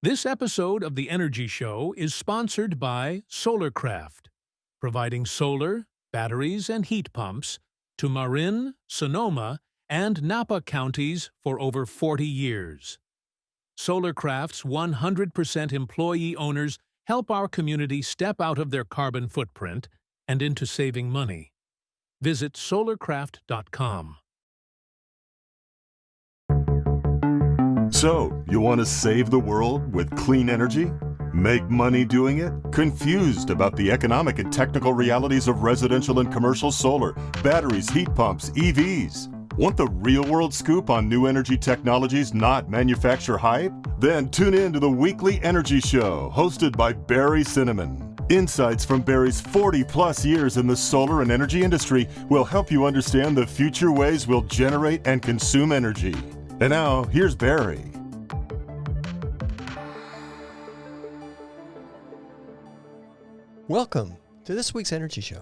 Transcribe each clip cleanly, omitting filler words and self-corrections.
This episode of The Energy Show is sponsored by SolarCraft, providing solar, batteries, and heat pumps to Marin, Sonoma, and Napa counties for over 40 years. SolarCraft's 100% employee owners help our community step out of their carbon footprint and into saving money. Visit solarcraft.com. So, you want to save the world with clean energy? Make money doing it? Confused about the economic and technical realities of residential and commercial solar, batteries, heat pumps, EVs? Want the real-world scoop on new energy technologies, not manufacturer hype? Then tune in to the Weekly Energy Show, hosted by Barry Cinnamon. Insights from Barry's 40-plus years in the solar and energy industry will help you understand the future ways we'll generate and consume energy. And now, here's Barry. Welcome to this week's Energy Show.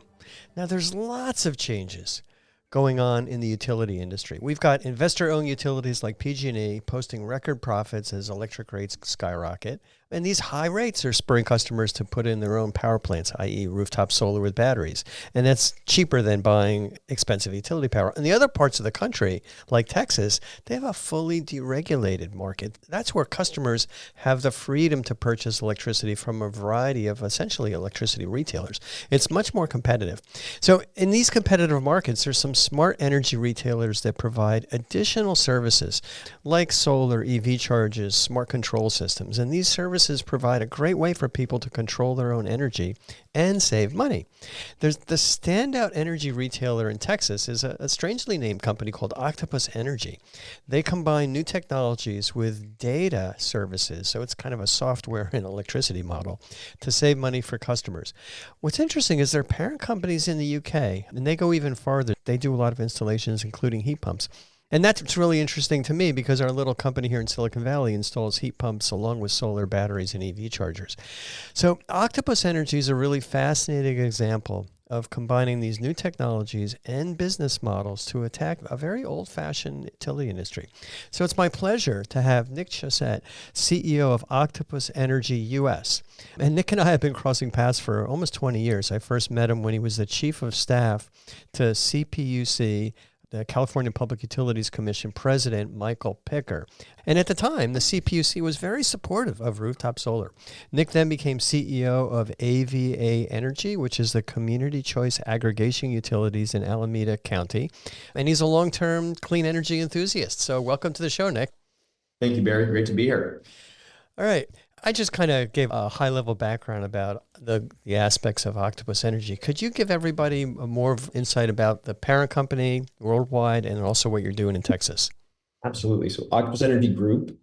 Now, there's lots of changes going on in the utility industry. We've got investor-owned utilities like PG&E posting record profits as electric rates skyrocket. And these high rates are spurring customers to put in their own power plants, i.e. rooftop solar with batteries. And that's cheaper than buying expensive utility power. In the other parts of the country, like Texas, they have a fully deregulated market. That's where customers have the freedom to purchase electricity from a variety of essentially electricity retailers. It's much more competitive. So in these competitive markets, there's some smart energy retailers that provide additional services like solar, EV charges, smart control systems. And these services provide a great way for people to control their own energy and save money. There's the standout energy retailer in Texas is a strangely named company called Octopus Energy. They combine new technologies with data services, so it's kind of a software and electricity model to save money for customers. What's interesting is their parent company's in the UK, and they go even farther. They do a lot of installations, including heat pumps. And that's really interesting to me because our little company here in Silicon Valley installs heat pumps along with solar batteries and EV chargers. So Octopus Energy is a really fascinating example of combining these new technologies and business models to attack a very old-fashioned utility industry. So it's my pleasure to have Nick Chaset, CEO of Octopus Energy US. And Nick and I have been crossing paths for almost 20 years. I first met him when he was the chief of staff to CPUC, the California Public Utilities Commission President, Michael Picker. And at the time, the CPUC was very supportive of rooftop solar. Nick then became CEO of AVA Energy, which is the Community Choice Aggregation Utilities in Alameda County. And he's a long-term clean energy enthusiast. So welcome to the show, Nick. Thank you, Barry. Great to be here. All right. I just kind of gave a high-level background about the aspects of Octopus Energy. Could you give everybody more insight about the parent company worldwide and also what you're doing in Texas? Absolutely. So Octopus Energy Group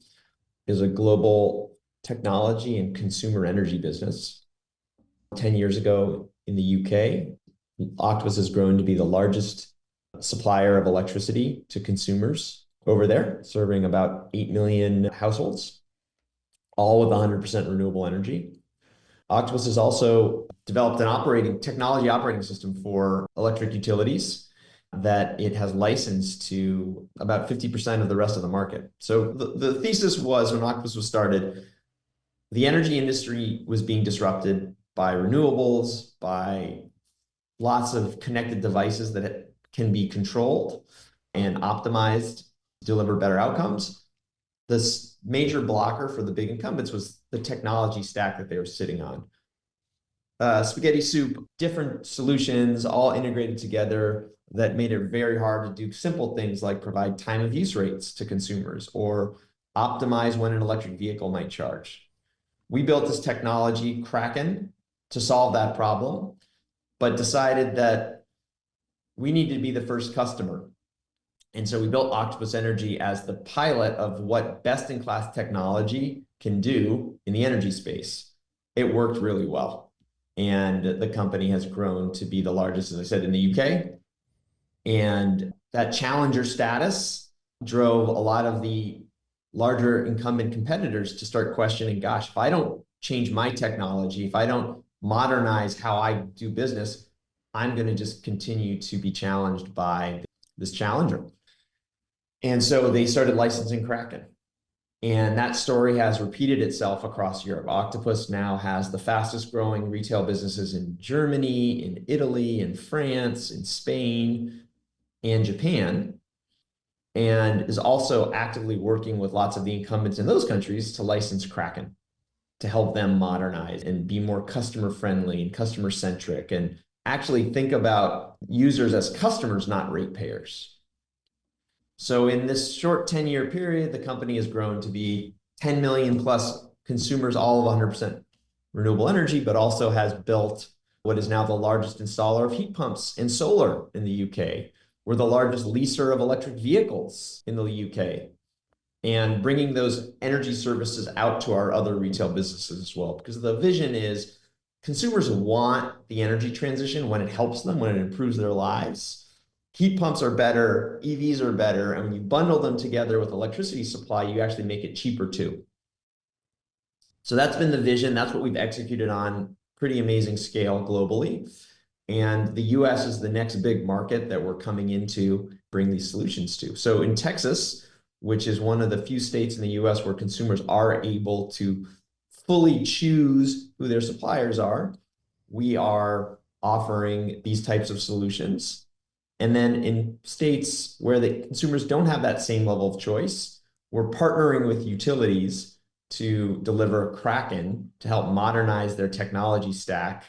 is a global technology and consumer energy business. 10 years ago in the UK, Octopus has grown to be the largest supplier of electricity to consumers over there, serving about 8 million households, all with 100% renewable energy. Octopus has also developed an technology operating system for electric utilities that it has licensed to about 50% of the rest of the market. So the thesis was, when Octopus was started, the energy industry was being disrupted by renewables, by lots of connected devices that can be controlled and optimized to deliver better outcomes. This major blocker for the big incumbents was the technology stack that they were sitting on. Spaghetti soup, different solutions, all integrated together that made it very hard to do simple things like provide time of use rates to consumers or optimize when an electric vehicle might charge. We built this technology, Kraken, to solve that problem, but decided that we needed to be the first customer. And so we built Octopus Energy as the pilot of what best-in-class technology can do in the energy space. It worked really well. And the company has grown to be the largest, as I said, in the UK. And that challenger status drove a lot of the larger incumbent competitors to start questioning, gosh, if I don't change my technology, if I don't modernize how I do business, I'm going to just continue to be challenged by this challenger. And so they started licensing Kraken. And that story has repeated itself across Europe. Octopus now has the fastest growing retail businesses in Germany, in Italy, in France, in Spain, and Japan, and is also actively working with lots of the incumbents in those countries to license Kraken to help them modernize and be more customer friendly and customer centric and actually think about users as customers, not ratepayers. So in this short 10-year period, the company has grown to be 10 million plus consumers, all of 100% renewable energy, but also has built what is now the largest installer of heat pumps and solar in the UK. We're the largest leaser of electric vehicles in the UK, and bringing those energy services out to our other retail businesses as well. Because the vision is consumers want the energy transition when it helps them, when it improves their lives. Heat pumps are better, EVs are better, and when you bundle them together with electricity supply, you actually make it cheaper too. So that's been the vision. That's what we've executed on pretty amazing scale globally. And the US is the next big market that we're coming into bring these solutions to. So in Texas, which is one of the few states in the US where consumers are able to fully choose who their suppliers are, we are offering these types of solutions. And then in states where the consumers don't have that same level of choice, we're partnering with utilities to deliver Kraken to help modernize their technology stack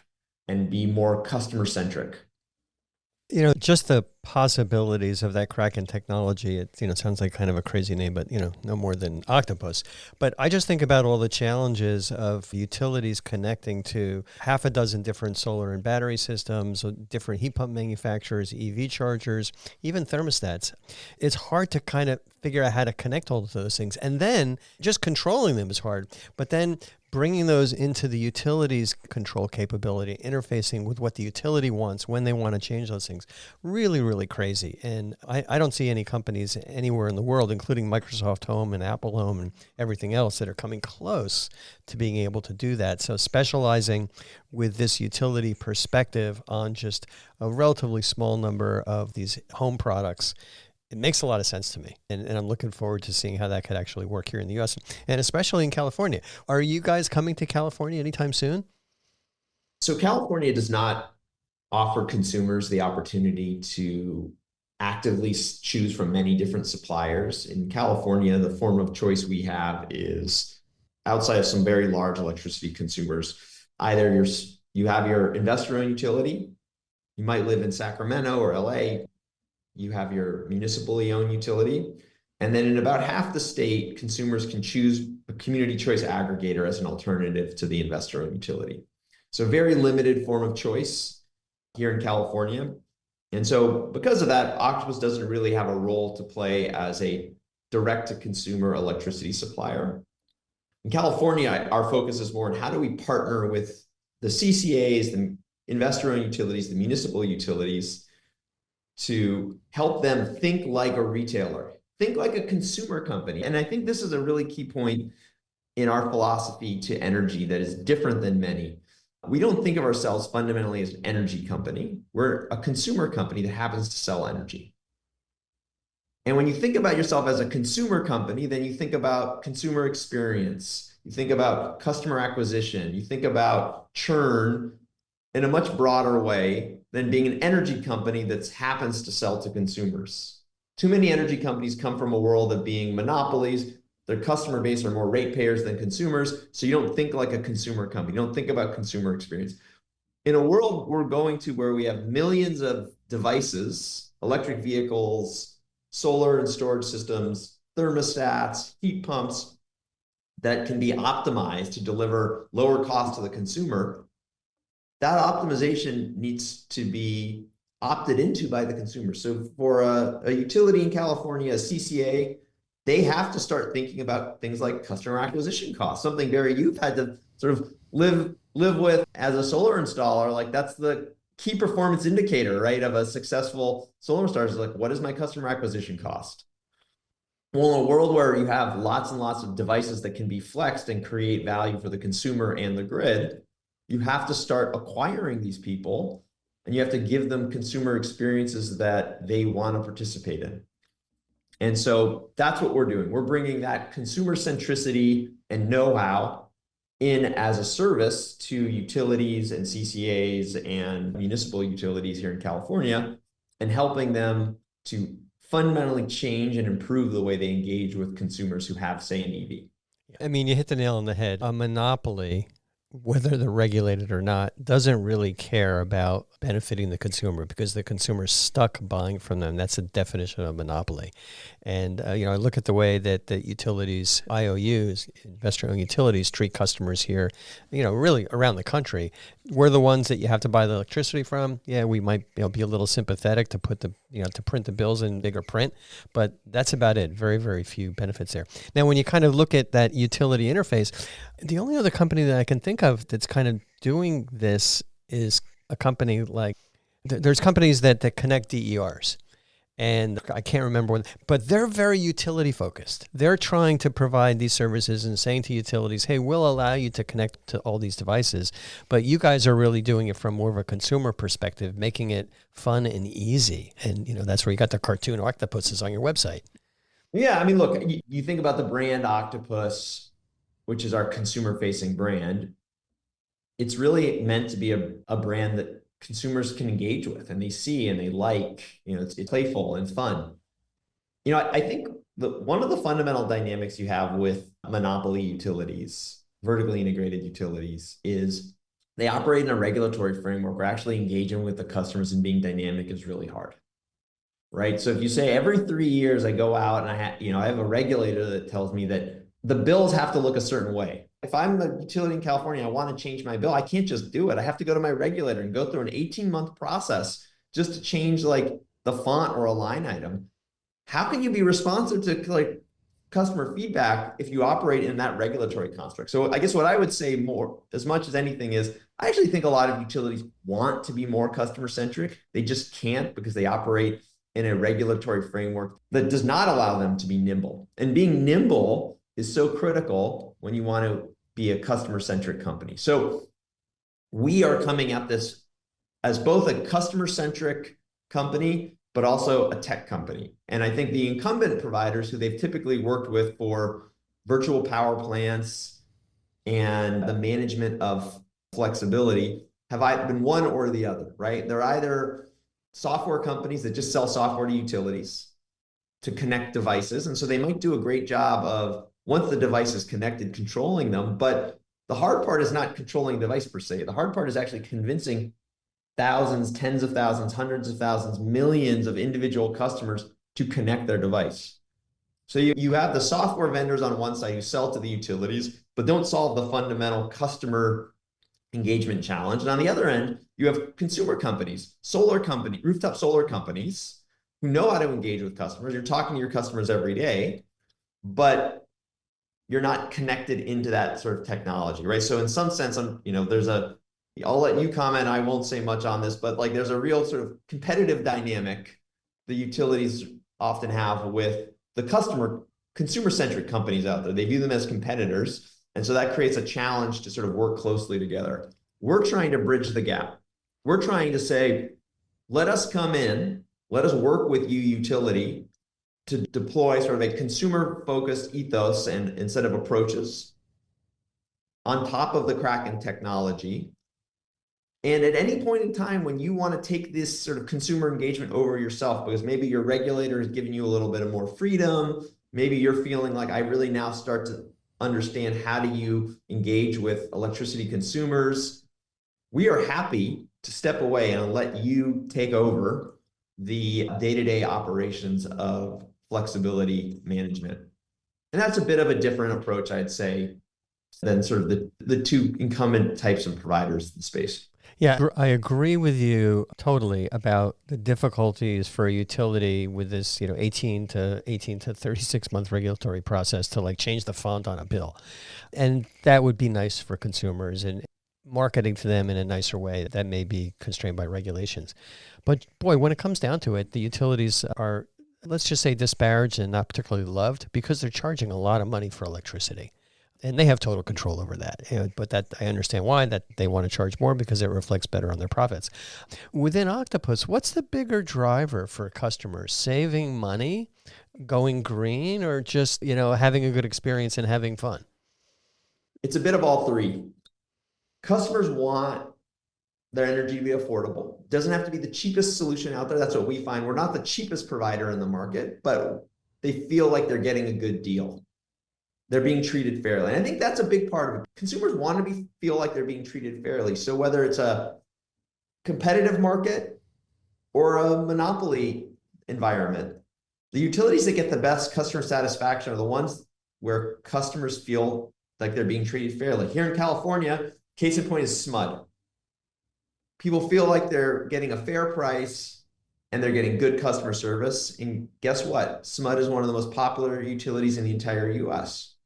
and be more customer centric. You know, just the possibilities of that Kraken technology, it sounds like kind of a crazy name, but, no more than Octopus. But I just think about all the challenges of utilities connecting to half a dozen different solar and battery systems, different heat pump manufacturers, EV chargers, even thermostats. It's hard to kind of figure out how to connect all of those things. And then just controlling them is hard. But then bringing those into the utilities control capability, interfacing with what the utility wants when they want to change those things, really, really crazy. And I don't see any companies anywhere in the world, including Microsoft Home and Apple Home and everything else, that are coming close to being able to do that. So specializing with this utility perspective on just a relatively small number of these home products, it makes a lot of sense to me. And I'm looking forward to seeing how that could actually work here in the US and especially in California. Are you guys coming to California anytime soon? So California does not offer consumers the opportunity to actively choose from many different suppliers. In California, the form of choice we have is outside of some very large electricity consumers. Either you have your investor-owned utility, you might live in Sacramento or LA, you have your municipally owned utility, and then in about half the state, consumers can choose a community choice aggregator as an alternative to the investor-owned utility. So very limited form of choice here in California. And so because of that, Octopus doesn't really have a role to play as a direct-to-consumer electricity supplier. In California, our focus is more on how do we partner with the CCAs, the investor-owned utilities, the municipal utilities, to help them think like a retailer, think like a consumer company. And I think this is a really key point in our philosophy to energy that is different than many. We don't think of ourselves fundamentally as an energy company. We're a consumer company that happens to sell energy. And when you think about yourself as a consumer company, then you think about consumer experience, you think about customer acquisition, you think about churn in a much broader way than being an energy company that happens to sell to consumers. Too many energy companies come from a world of being monopolies. Their customer base are more ratepayers than consumers. So you don't think like a consumer company. You don't think about consumer experience. In a world we're going to where we have millions of devices, electric vehicles, solar and storage systems, thermostats, heat pumps that can be optimized to deliver lower cost to the consumer, that optimization needs to be opted into by the consumer. So for a utility in California, a CCA, they have to start thinking about things like customer acquisition costs, something, Barry, you've had to sort of live with as a solar installer. Like that's the key performance indicator, right, of a successful solar installer is like, what is my customer acquisition cost? Well, in a world where you have lots and lots of devices that can be flexed and create value for the consumer and the grid, you have to start acquiring these people and you have to give them consumer experiences that they want to participate in. And so that's what we're doing. We're bringing that consumer centricity and know-how in as a service to utilities and CCAs and municipal utilities here in California, and helping them to fundamentally change and improve the way they engage with consumers who have, say, an EV. I mean, you hit the nail on the head. A monopoly, whether they're regulated or not, doesn't really care about benefiting the consumer because the consumer's stuck buying from them. That's the definition of monopoly. And, I look at the way that the utilities, IOUs, investor-owned utilities, treat customers here, really around the country. We're the ones that you have to buy the electricity from. Yeah, we might be a little sympathetic to put to print the bills in bigger print, but that's about it. Very, very few benefits there. Now, when you kind of look at that utility interface, the only other company that I can think of that's kind of doing this is a company like, there's companies that connect DERs. And I can't remember when, but they're very utility focused. They're trying to provide these services and saying to utilities, hey, we'll allow you to connect to all these devices, but you guys are really doing it from more of a consumer perspective, making it fun and easy. And, that's where you got the cartoon octopuses on your website. Yeah, I mean, look, you think about the brand Octopus, which is our consumer-facing brand. It's really meant to be a brand that consumers can engage with and they see and they like. It's playful and fun. I think one of the fundamental dynamics you have with monopoly utilities, vertically integrated utilities, is they operate in a regulatory framework where actually engaging with the customers and being dynamic is really hard. Right? So if you say every 3 years I go out and I have a regulator that tells me that the bills have to look a certain way. If I'm a utility in California, I want to change my bill, I can't just do it. I have to go to my regulator and go through an 18-month process just to change like the font or a line item. How can you be responsive to like customer feedback if you operate in that regulatory construct? So I guess what I would say more, as much as anything, is I actually think a lot of utilities want to be more customer-centric. They just can't because they operate in a regulatory framework that does not allow them to be nimble. And being nimble is so critical when you want to be a customer-centric company. So we are coming at this as both a customer-centric company, but also a tech company. And I think the incumbent providers who they've typically worked with for virtual power plants and the management of flexibility have either been one or the other, right? They're either software companies that just sell software to utilities to connect devices. And so they might do a great job of, once the device is connected, controlling them. But the hard part is not controlling the device per se. The hard part is actually convincing thousands, tens of thousands, hundreds of thousands, millions of individual customers to connect their device. So you have the software vendors on one side who sell to the utilities, but don't solve the fundamental customer engagement challenge. And on the other end, you have consumer companies, rooftop solar companies who know how to engage with customers. You're talking to your customers every day, but you're not connected into that sort of technology, right? So in some sense, I'll let you comment, I won't say much on this, but like there's a real sort of competitive dynamic the utilities often have with the consumer-centric companies out there. They view them as competitors. And so that creates a challenge to sort of work closely together. We're trying to bridge the gap. We're trying to say, let us come in, let us work with you, utility, to deploy sort of a consumer-focused ethos and set of approaches on top of the Kraken technology. And at any point in time when you want to take this sort of consumer engagement over yourself, because maybe your regulator is giving you a little bit of more freedom, maybe you're feeling like I really now start to understand how do you engage with electricity consumers, we are happy to step away and let you take over the day-to-day operations of flexibility management. And that's a bit of a different approach, I'd say, than sort of the two incumbent types of providers in the space. Yeah, I agree with you totally about the difficulties for a utility with this, 18 to 36 month regulatory process to like change the font on a bill. And that would be nice for consumers and marketing to them in a nicer way that may be constrained by regulations. But boy, when it comes down to it, the utilities are, let's just say, disparaged and not particularly loved because they're charging a lot of money for electricity. And they have total control over that. But that I understand why, that they want to charge more because it reflects better on their profits. Within Octopus, what's the bigger driver for customers? Saving money going green or just, having a good experience and having fun? It's a bit of all three. Customers want their energy to be affordable. It doesn't have to be the cheapest solution out there. That's what we find. We're not the cheapest provider in the market, but they feel like they're getting a good deal. They're being treated fairly. And I think that's a big part of it. Consumers want to feel like they're being treated fairly. So whether it's a competitive market or a monopoly environment, the utilities that get the best customer satisfaction are the ones where customers feel like they're being treated fairly. Here in California, case in point is SMUD. People feel like they're getting a fair price and they're getting good customer service. And guess what? SMUD is one of the most popular utilities in the entire US.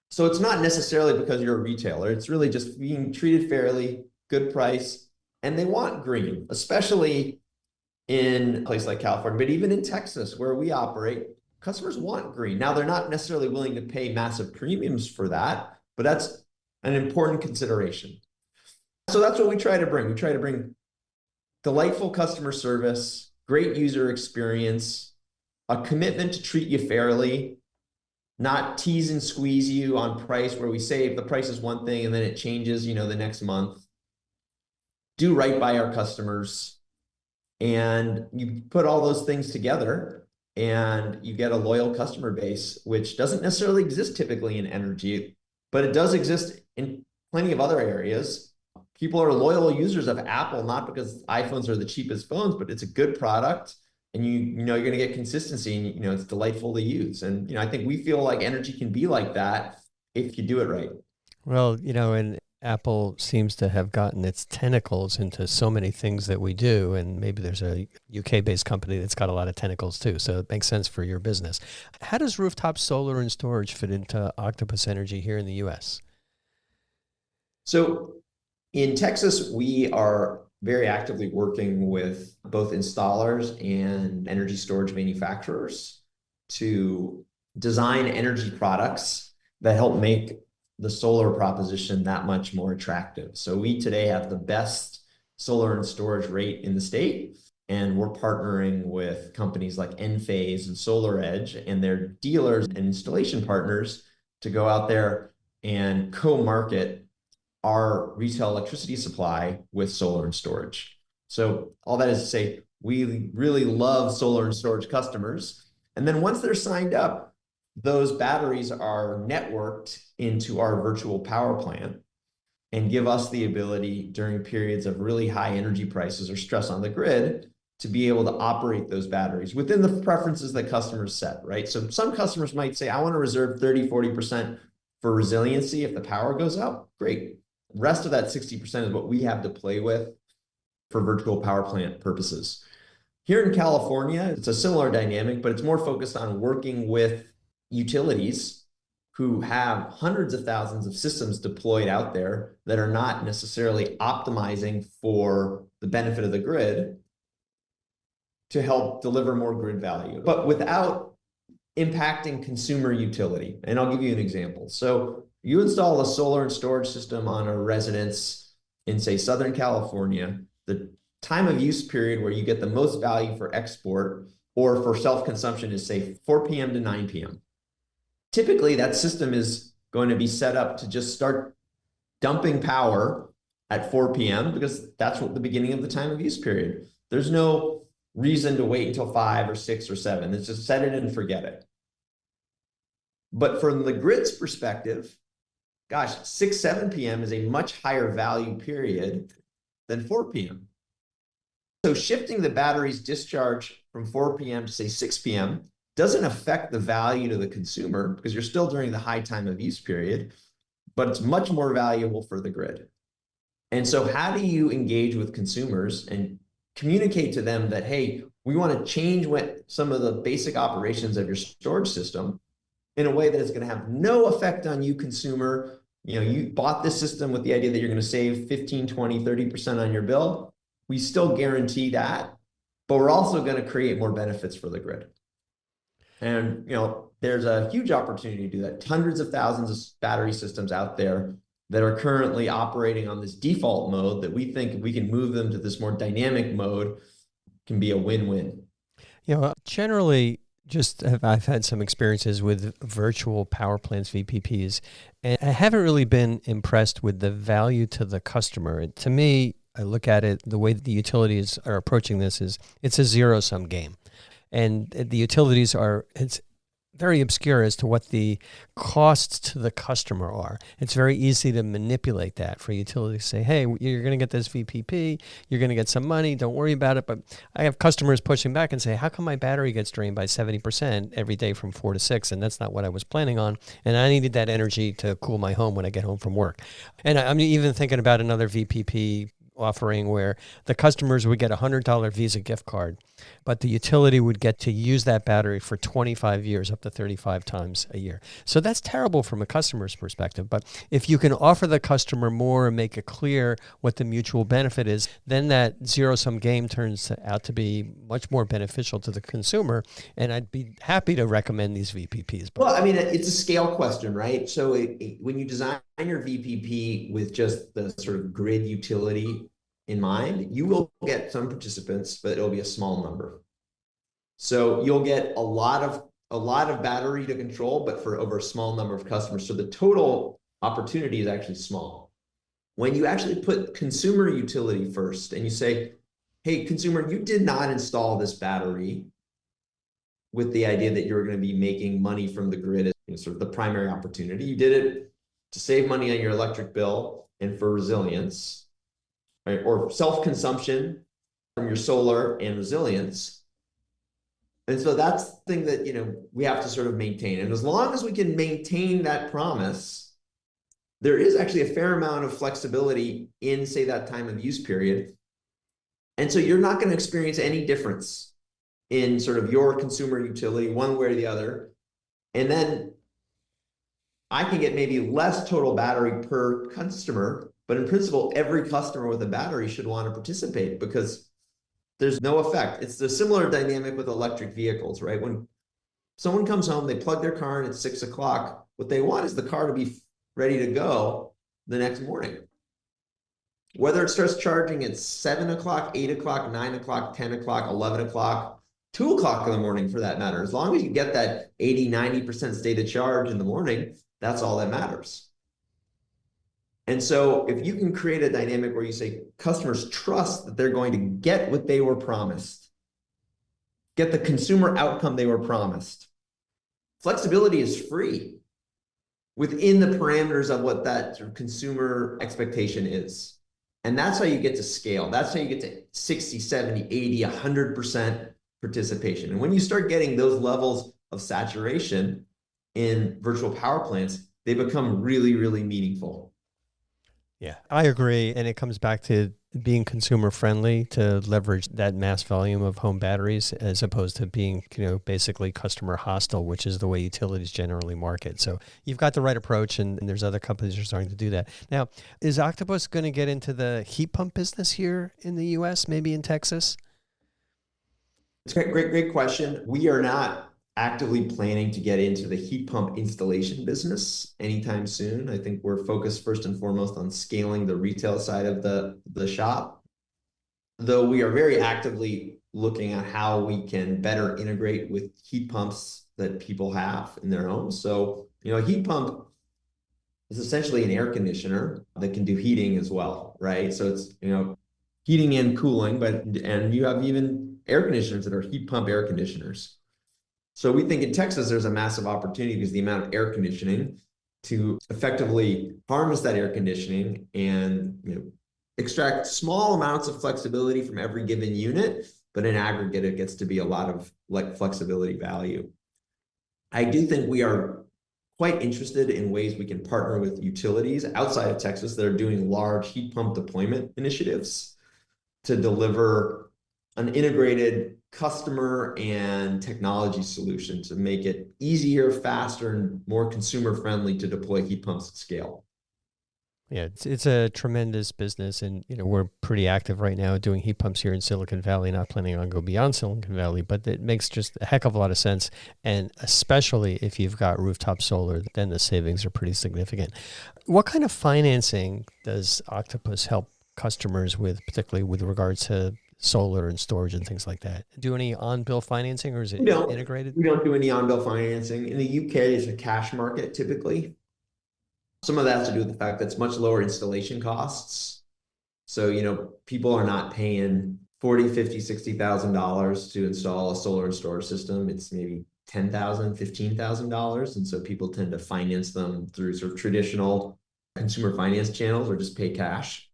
So it's not necessarily because you're a retailer. It's really just being treated fairly, good price, and they want green, especially in a place like California, but even in Texas where we operate, customers want green. Now, they're not necessarily willing to pay massive premiums for that, but that's an important consideration. So that's what we try to bring. We try to bring delightful customer service, great user experience, a commitment to treat you fairly, not tease and squeeze you on price where we say if the price is one thing and then it changes, the next month. Do right by our customers. And you put all those things together and you get a loyal customer base, which doesn't necessarily exist typically in energy, but it does exist in plenty of other areas. People are loyal users of Apple, not because iPhones are the cheapest phones, but it's a good product. And you're going to get consistency and, it's delightful to use. And, I think we feel like energy can be like that if you do it right. Well, and Apple seems to have gotten its tentacles into so many things that we do. And maybe there's a UK-based company that's got a lot of tentacles too. So it makes sense for your business. How does rooftop solar and storage fit into Octopus Energy here in the US? So in Texas, we are very actively working with both installers and energy storage manufacturers to design energy products that help make the solar proposition that much more attractive. So we today have the best solar and storage rate in the state, and we're partnering with companies like Enphase and SolarEdge and their dealers and installation partners to go out there and co-market our retail electricity supply with solar and storage. So all that is to say, we really love solar and storage customers. And then once they're signed up, those batteries are networked into our virtual power plant and give us the ability during periods of really high energy prices or stress on the grid to be able to operate those batteries within the preferences that customers set, right? So some customers might say, I want to reserve 30, 40% for resiliency if the power goes out. Great. The rest of that 60% is what we have to play with for virtual power plant purposes. Here in California, it's a similar dynamic, but it's more focused on working with utilities who have hundreds of thousands of systems deployed out there that are not necessarily optimizing for the benefit of the grid to help deliver more grid value, but without impacting consumer utility. And I'll give you an example. So you install a solar and storage system on a residence in, say, Southern California, the time of use period where you get the most value for export or for self-consumption is, say, 4 p.m. to 9 p.m. Typically, that system is going to be set up to just start dumping power at 4 p.m. because that's what the beginning of the time of use period. There's no reason to wait until 5 or 6 or 7. It's just set it and forget it. But from the grid's perspective, gosh, 6, 7 p.m. is a much higher value period than 4 p.m. So shifting the battery's discharge from 4 p.m. to, say, 6 p.m. doesn't affect the value to the consumer because you're still during the high time of use period, but it's much more valuable for the grid. And so how do you engage with consumers and communicate to them that, hey, we want to change some of the basic operations of your storage system in a way that is going to have no effect on you, consumer. You bought this system with the idea that you're going to save 15, 20, 30% on your bill. We still guarantee that, but we're also going to create more benefits for the grid. And, there's a huge opportunity to do that. Hundreds of thousands of battery systems out there that are currently operating on this default mode that we think if we can move them to this more dynamic mode can be a win-win. Generally, I've had some experiences with virtual power plants, VPPs, and I haven't really been impressed with the value to the customer. To me, I look at it, the way the utilities are approaching this is it's a zero-sum game. And the utilities it's very obscure as to what the costs to the customer are. It's very easy to manipulate that for utilities to say, hey, you're going to get this VPP, you're going to get some money, don't worry about it. But I have customers pushing back and say, how come my battery gets drained by 70% every day from 4 to 6? And that's not what I was planning on. And I needed that energy to cool my home when I get home from work. And I'm even thinking about another VPP offering where the customers would get a $100 Visa gift card, but the utility would get to use that battery for 25 years, up to 35 times a year. So that's terrible from a customer's perspective. But if you can offer the customer more and make it clear what the mutual benefit is, then that zero-sum game turns out to be much more beneficial to the consumer. And I'd be happy to recommend these VPPs. Well, I mean, it's a scale question, right? So when you design your VPP with just the sort of grid utility in mind, you will get some participants, but it'll be a small number. So you'll get a lot of battery to control, but for over a small number of customers. So the total opportunity is actually small. When you actually put consumer utility first and you say, hey, consumer, you did not install this battery with the idea that you're going to be making money from the grid as sort of the primary opportunity. You did it to save money on your electric bill and for resilience, right? Or self-consumption from your solar and resilience. And so that's the thing that, we have to sort of maintain. And as long as we can maintain that promise, there is actually a fair amount of flexibility in, say, that time of use period. And so you're not going to experience any difference in sort of your consumer utility one way or the other. And then I can get maybe less total battery per customer, but in principle, every customer with a battery should want to participate because there's no effect. It's the similar dynamic with electric vehicles, right? When someone comes home, they plug their car in at 6 o'clock. What they want is the car to be ready to go the next morning. Whether it starts charging at 7 o'clock, 8 o'clock, 9 o'clock, 10 o'clock, 11 o'clock, 2 o'clock in the morning for that matter. As long as you get that 80, 90% state of charge in the morning, that's all that matters. And so if you can create a dynamic where you say customers trust that they're going to get what they were promised, get the consumer outcome they were promised, flexibility is free within the parameters of what that sort of consumer expectation is. And that's how you get to scale. That's how you get to 60, 70, 80, 100% participation. And when you start getting those levels of saturation in virtual power plants, they become really, really meaningful. Yeah, I agree. And it comes back to being consumer friendly to leverage that mass volume of home batteries as opposed to being, basically customer hostile, which is the way utilities generally market. So you've got the right approach and there's other companies that are starting to do that. Now, is Octopus going to get into the heat pump business here in the US, maybe in Texas? It's a great question. We are not actively planning to get into the heat pump installation business anytime soon. I think we're focused first and foremost on scaling the retail side of the shop, though we are very actively looking at how we can better integrate with heat pumps that people have in their homes. So, a heat pump is essentially an air conditioner that can do heating as well, right? So it's, heating and cooling, and you have even air conditioners that are heat pump air conditioners. So we think in Texas, there's a massive opportunity because the amount of air conditioning to effectively harness that air conditioning and extract small amounts of flexibility from every given unit, but in aggregate, it gets to be a lot of flexibility value. I do think we are quite interested in ways we can partner with utilities outside of Texas that are doing large heat pump deployment initiatives to deliver an integrated customer and technology solution to make it easier, faster, and more consumer friendly to deploy heat pumps at scale. Yeah, it's a tremendous business, and we're pretty active right now doing heat pumps here in Silicon Valley. Not planning on go beyond Silicon Valley, but it makes just a heck of a lot of sense. And especially if you've got rooftop solar, then the savings are pretty significant. What kind of financing does Octopus help customers with, particularly with regards to solar and storage and things like that? Do any on-bill financing, or is it integrated? We don't do any on-bill financing. In the UK, it's a cash market typically. Some of that has to do with the fact that it's much lower installation costs. So, people are not paying $40,000, $50,000, $60,000 to install a solar and storage system. It's maybe $10,000, $15,000. And so people tend to finance them through sort of traditional consumer finance channels or just pay cash.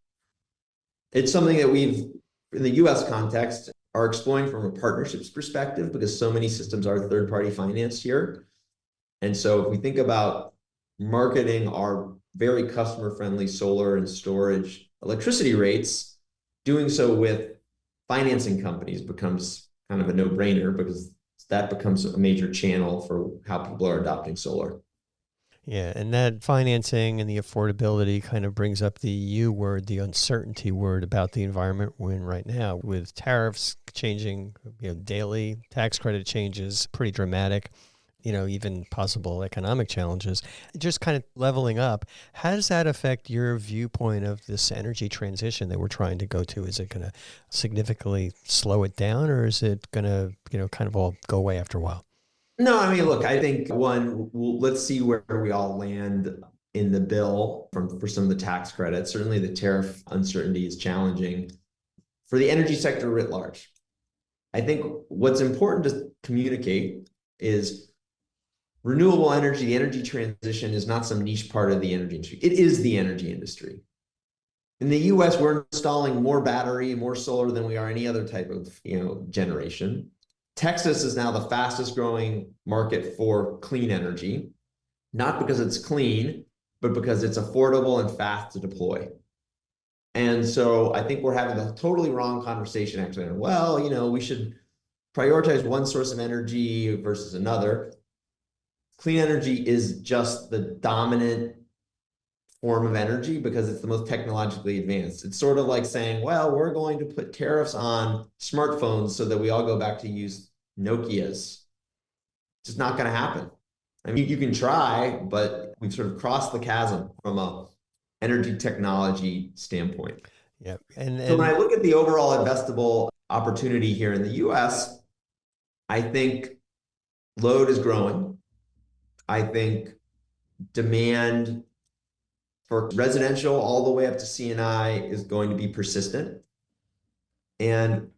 It's something that we've, in the US context, are exploring from a partnerships perspective because so many systems are third-party financed here. And so if we think about marketing our very customer-friendly solar and storage electricity rates, doing so with financing companies becomes kind of a no-brainer because that becomes a major channel for how people are adopting solar. Yeah, and that financing and the affordability kind of brings up the U word, the uncertainty word about the environment we're in right now, with tariffs changing, daily, tax credit changes, pretty dramatic, even possible economic challenges, just kind of leveling up. How does that affect your viewpoint of this energy transition that we're trying to go to? Is it going to significantly slow it down, or is it going to, kind of all go away after a while? No, I mean, look, I think let's see where we all land in the bill for some of the tax credits. Certainly the tariff uncertainty is challenging for the energy sector writ large. I think what's important to communicate is renewable energy, the energy transition is not some niche part of the energy industry. It is the energy industry. In the US, we're installing more battery, more solar than we are any other type of generation. Texas is now the fastest growing market for clean energy, not because it's clean, but because it's affordable and fast to deploy. And so I think we're having a totally wrong conversation actually. Well, we should prioritize one source of energy versus another. Clean energy is just the dominant form of energy because it's the most technologically advanced. It's sort of like saying, well, we're going to put tariffs on smartphones so that we all go back to use Nokias. It's just not going to happen. I mean, you can try, but we've sort of crossed the chasm from a energy technology standpoint. Yeah. So when I look at the overall investable opportunity here in the US, I think load is growing. I think demand for residential all the way up to C&I is going to be persistent. And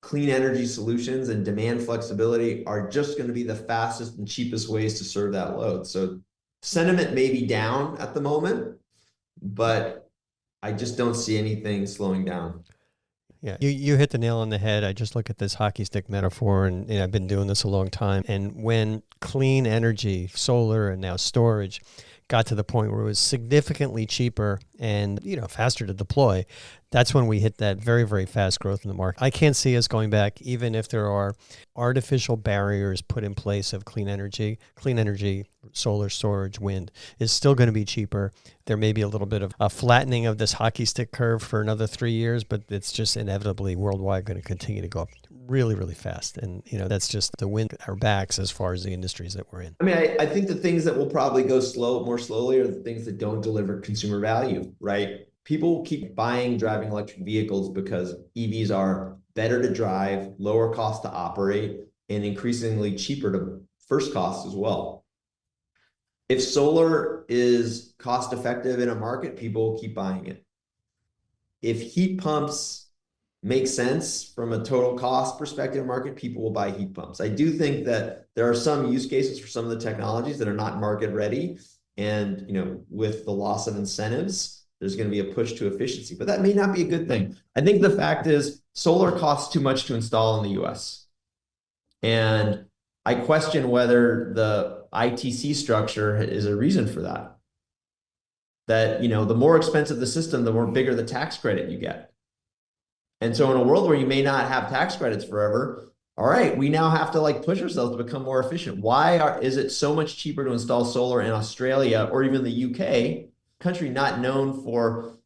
clean energy solutions and demand flexibility are just going to be the fastest and cheapest ways to serve that load. So sentiment may be down at the moment, but I just don't see anything slowing down. Yeah, you hit the nail on the head. I just look at this hockey stick metaphor, and I've been doing this a long time. And when clean energy, solar and now storage, got to the point where it was significantly cheaper and faster to deploy, that's when we hit that very, very fast growth in the market. I can't see us going back, even if there are artificial barriers put in place of clean energy, solar storage, wind is still going to be cheaper. There may be a little bit of a flattening of this hockey stick curve for another 3 years, but it's just inevitably worldwide going to continue to go up really, really fast. And, that's just the wind at our backs as far as the industries that we're in. I mean, I think the things that will probably go more slowly are the things that don't deliver consumer value, right? People keep driving electric vehicles because EVs are better to drive, lower cost to operate, and increasingly cheaper to first cost as well. If solar is cost effective in a market, people will keep buying it. If heat pumps make sense from a total cost perspective market, people will buy heat pumps. I do think that there are some use cases for some of the technologies that are not market ready. And, with the loss of incentives, there's going to be a push to efficiency, but that may not be a good thing. I think the fact is solar costs too much to install in the US. And I question whether the ITC structure is a reason for that. That, the more expensive the system, the more bigger the tax credit you get. And so in a world where you may not have tax credits forever, all right, we now have to push ourselves to become more efficient. Why is it so much cheaper to install solar in Australia or even the UK, country not known for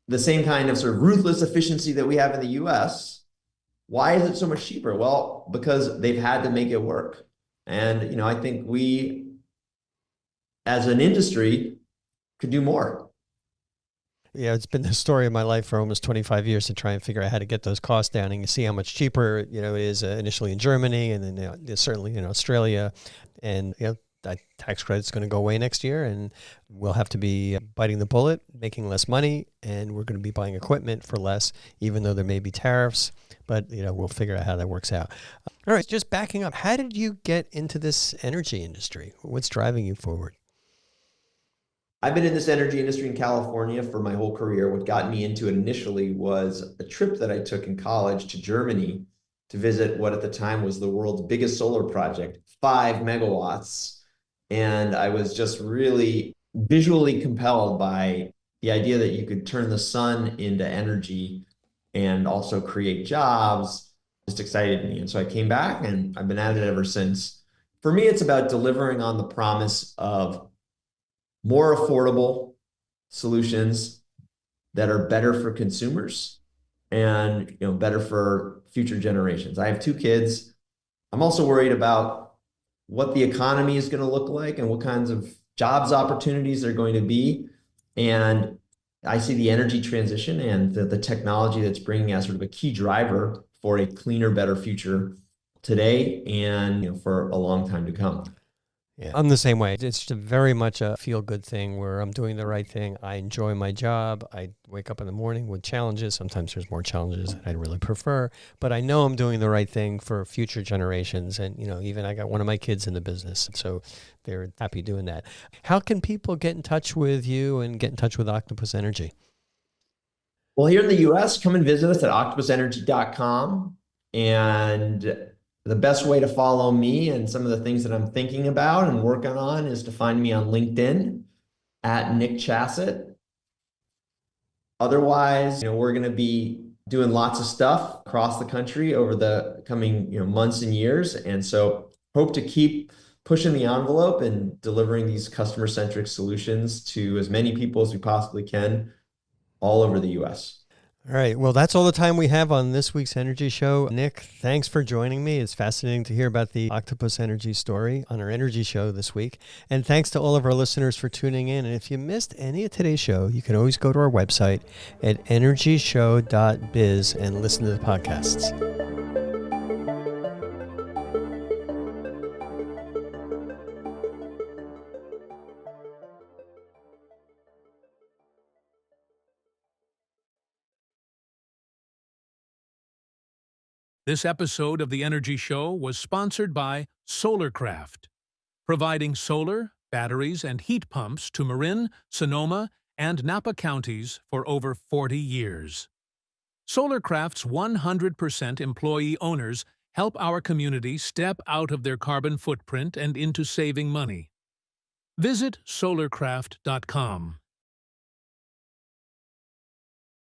the same kind of sort of ruthless efficiency that we have in the US? Why is it so much cheaper? Well, because they've had to make it work. And, I think we, as an industry, could do more. Yeah, it's been the story of my life for almost 25 years to try and figure out how to get those costs down. And you see how much cheaper, it is initially in Germany, and then certainly in Australia. And that tax credit's going to go away next year, and we'll have to be biting the bullet, making less money, and we're going to be buying equipment for less, even though there may be tariffs. But we'll figure out how that works out. All right, just backing up, how did you get into this energy industry? What's driving you forward? I've been in this energy industry in California for my whole career. What got me into it initially was a trip that I took in college to Germany to visit what at the time was the world's biggest solar project, 5 megawatts. And I was just really visually compelled by the idea that you could turn the sun into energy and also create jobs. Just excited me. And so I came back, and I've been at it ever since. For me, it's about delivering on the promise of more affordable solutions that are better for consumers and better for future generations. I have 2 kids. I'm also worried about what the economy is going to look like and what kinds of jobs opportunities there are going to be. And I see the energy transition and the technology that's bringing as sort of a key driver for a cleaner, better future today and for a long time to come. Yeah, I'm the same way. It's just very much a feel-good thing where I'm doing the right thing. I enjoy my job. I wake up in the morning with challenges. Sometimes there's more challenges than I'd really prefer, but I know I'm doing the right thing for future generations. And, even I got one of my kids in the business, so they're happy doing that. How can people get in touch with you and get in touch with Octopus Energy? Well, here in the US, come and visit us at octopusenergy.com. And the best way to follow me and some of the things that I'm thinking about and working on is to find me on LinkedIn at Nick Chaset. Otherwise, we're going to be doing lots of stuff across the country over the coming months and years. And so hope to keep pushing the envelope and delivering these customer-centric solutions to as many people as we possibly can all over the US. All right. Well, that's all the time we have on this week's Energy Show. Nick, thanks for joining me. It's fascinating to hear about the Octopus Energy story on our Energy Show this week. And thanks to all of our listeners for tuning in. And if you missed any of today's show, you can always go to our website at energyshow.biz and listen to the podcasts. This episode of The Energy Show was sponsored by SolarCraft, providing solar, batteries, and heat pumps to Marin, Sonoma, and Napa counties for over 40 years. SolarCraft's 100% employee owners help our community step out of their carbon footprint and into saving money. Visit solarcraft.com.